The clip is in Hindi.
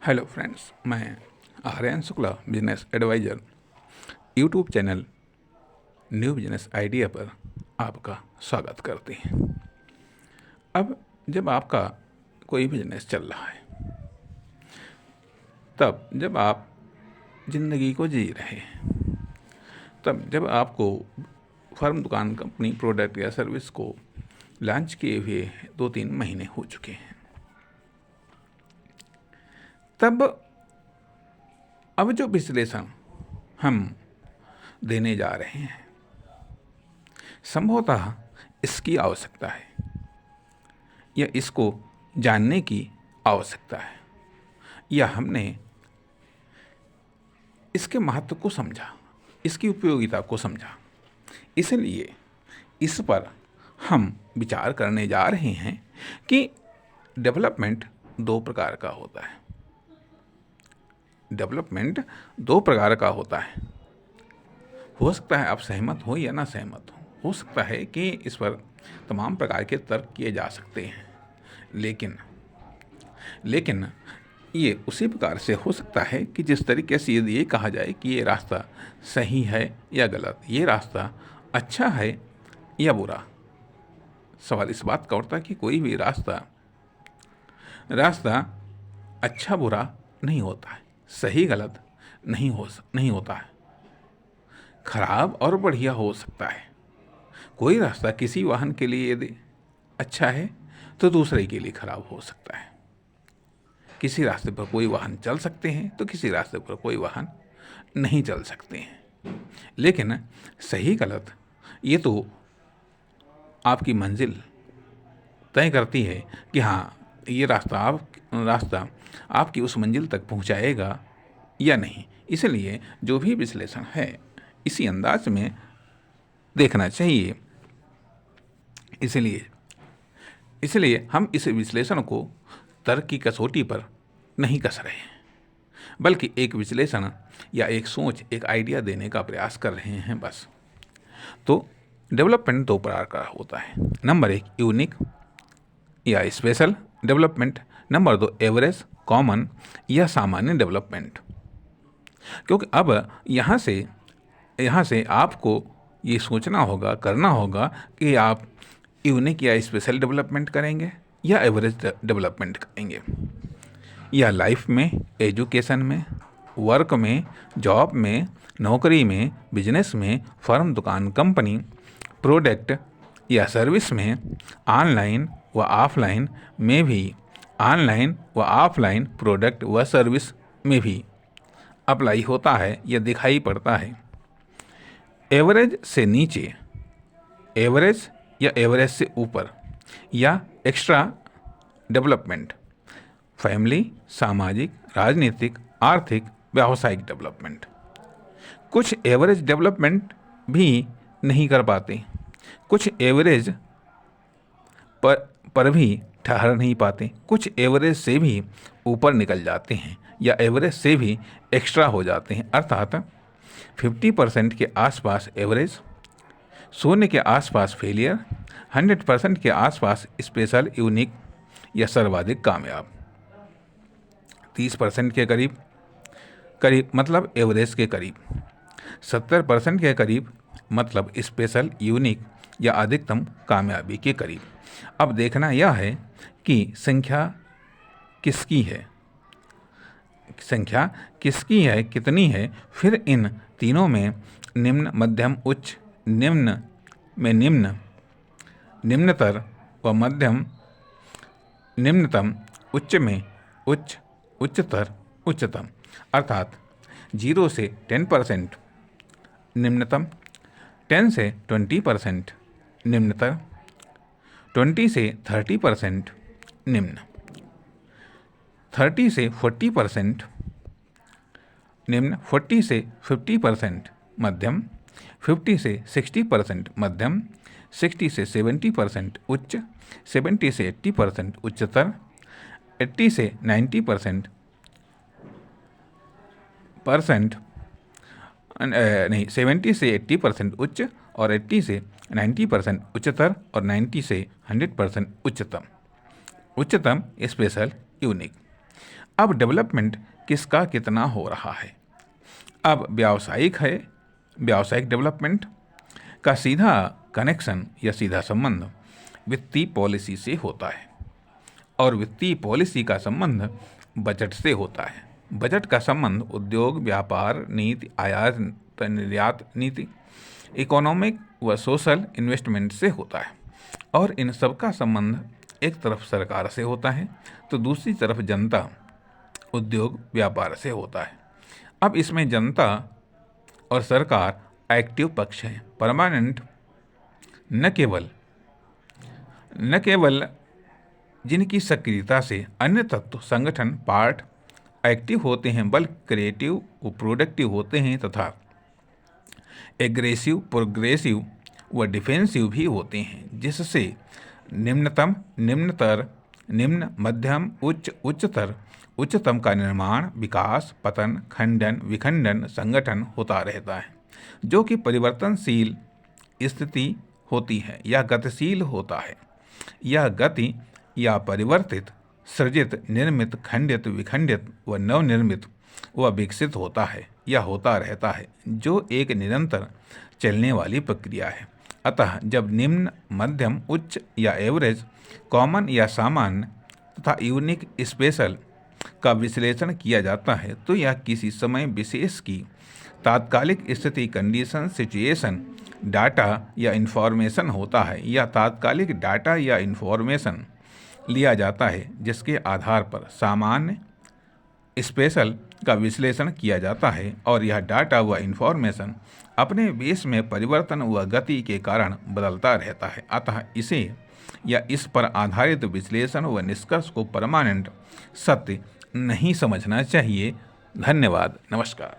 हेलो फ्रेंड्स, मैं Aryan Shukla business adviser YouTube channel new business idea पर आपका स्वागत करते हैं। अब जब आपका कोई बिजनेस चल रहा है, तब जब आप ज़िंदगी को जी रहे हैं, तब जब आपको फर्म, दुकान, कंपनी, प्रोडक्ट या सर्विस को लॉन्च किए हुए 2-3 महीने हो चुके हैं, तब अब जो विश्लेषण हम देने जा रहे हैं, संभवतः इसकी आवश्यकता है या इसको जानने की आवश्यकता है, या हमने इसके महत्व को समझा, इसकी उपयोगिता को समझा। इसलिए इस पर हम विचार करने जा रहे हैं कि डेवलपमेंट 2 प्रकार का होता है। डेवलपमेंट 2 प्रकार का होता है। हो सकता है आप सहमत हो या ना सहमत हो सकता है कि इस पर तमाम प्रकार के तर्क किए जा सकते हैं, लेकिन ये उसी प्रकार से हो सकता है कि जिस तरीके से यदि ये कहा जाए कि ये रास्ता सही है या गलत, ये रास्ता अच्छा है या बुरा। सवाल इस बात का उठता है कि कोई भी रास्ता अच्छा बुरा नहीं होता है, सही गलत नहीं होता है, खराब और बढ़िया हो सकता है। कोई रास्ता किसी वाहन के लिए यदि अच्छा है तो दूसरे के लिए खराब हो सकता है। किसी रास्ते पर कोई वाहन चल सकते हैं तो किसी रास्ते पर कोई वाहन नहीं चल सकते हैं। लेकिन सही गलत ये तो आपकी मंजिल तय करती है कि हाँ, ये रास्ता आपकी उस मंजिल तक पहुंचाएगा या नहीं। इसलिए जो भी विश्लेषण है इसी अंदाज में देखना चाहिए। इसलिए हम इस विश्लेषण को तर्क की कसौटी पर नहीं कस रहे हैं, बल्कि एक विश्लेषण या एक सोच, एक आइडिया देने का प्रयास कर रहे हैं बस। तो डेवलपमेंट 2 प्रकार का होता है। नंबर 1 यूनिक या special development, number 2 average, common या सामान्य डेवलपमेंट। क्योंकि अब यहाँ से आपको ये सोचना होगा, करना होगा कि आप यूनिक या स्पेशल डेवलपमेंट करेंगे या एवरेज डेवलपमेंट करेंगे, या लाइफ में, एजुकेशन में, वर्क में, जॉब में, नौकरी में, बिजनेस में, फर्म, दुकान, कंपनी, प्रोडक्ट या सर्विस में, ऑनलाइन व ऑफलाइन में भी, ऑनलाइन व ऑफलाइन प्रोडक्ट व सर्विस में भी अप्लाई होता है या दिखाई पड़ता है। एवरेज से नीचे, एवरेज या एवरेज से ऊपर, या एक्स्ट्रा डेवलपमेंट, फैमिली, सामाजिक, राजनीतिक, आर्थिक, व्यावसायिक डेवलपमेंट। कुछ एवरेज डेवलपमेंट भी नहीं कर पाते, कुछ एवरेज पर भी ठहर नहीं पाते, कुछ एवरेज से भी ऊपर निकल जाते हैं या एवरेज से भी एक्स्ट्रा हो जाते हैं। अर्थात 50% के आसपास एवरेज, 0 के आसपास फेलियर, 100% के आसपास स्पेशल, यूनिक या सर्वाधिक कामयाब, 30% के करीब मतलब एवरेज के करीब, 70% के करीब मतलब स्पेशल, यूनिक या अधिकतम कामयाबी के करीब। अब देखना यह है कि संख्या कितनी है, कितनी है। फिर इन तीनों में निम्न, मध्यम, उच्च, निम्न में निम्नतर व मध्यम, निम्नतम, उच्च में उच्च, उच्चतर, उच्चतम। अर्थात 0 से 10% निम्नतम, 10 से 20% निम्नतर, 20 से 30% निम्न, 30 से 40% निम्न, 40 से 50% मध्यम, 50 से 60% मध्यम, 60 से 70% उच्च, 70 से 80% उच्चतर, 80 से 90% नहीं 70 से 80% उच्च और 80 से 90% उच्चतर और 90 से 100% उच्चतम स्पेशल, यूनिक। अब डेवलपमेंट किसका कितना हो रहा है। अब व्यावसायिक डेवलपमेंट का सीधा कनेक्शन या सीधा संबंध वित्तीय पॉलिसी से होता है और वित्तीय पॉलिसी का संबंध बजट से होता है। बजट का संबंध उद्योग व्यापार नीति, आयात निर्यात नीति, इकोनॉमिक व सोशल इन्वेस्टमेंट से होता है और इन सब का संबंध एक तरफ सरकार से होता है तो दूसरी तरफ जनता उद्योग व्यापार से होता है। अब इसमें जनता और सरकार एक्टिव पक्ष है, परमानेंट, न केवल जिनकी सक्रियता से अन्य तत्व संगठन पार्ट एक्टिव होते हैं बल्कि क्रिएटिव व प्रोडक्टिव होते हैं तथा एग्रेसिव, प्रोग्रेसिव व डिफेंसिव भी होते हैं, जिससे निम्नतम, निम्नतर, निम्न, मध्यम, उच्च, उच्चतर, उच्चतम का निर्माण, विकास, पतन, खंडन, विखंडन, संगठन होता रहता है, जो कि परिवर्तनशील स्थिति होती है या गतिशील होता है। यह गति या परिवर्तित, सृजित, निर्मित, खंडित, विखंडित व नवनिर्मित व विकसित होता है या होता रहता है, जो एक निरंतर चलने वाली प्रक्रिया है। अतः जब निम्न, मध्यम, उच्च या एवरेज, कॉमन या सामान्य तथा यूनिक, स्पेशल का विश्लेषण किया जाता है तो यह किसी समय विशेष की तात्कालिक स्थिति, कंडीशन, सिचुएशन, डाटा या इन्फॉर्मेशन होता है या तात्कालिक डाटा या इन्फॉर्मेशन लिया जाता है जिसके आधार पर सामान्य, स्पेशल का विश्लेषण किया जाता है और यह डाटा व इन्फॉर्मेशन अपने बेस में परिवर्तन व गति के कारण बदलता रहता है। अतः इसे या इस पर आधारित विश्लेषण व निष्कर्ष को परमानेंट सत्य नहीं समझना चाहिए। धन्यवाद, नमस्कार।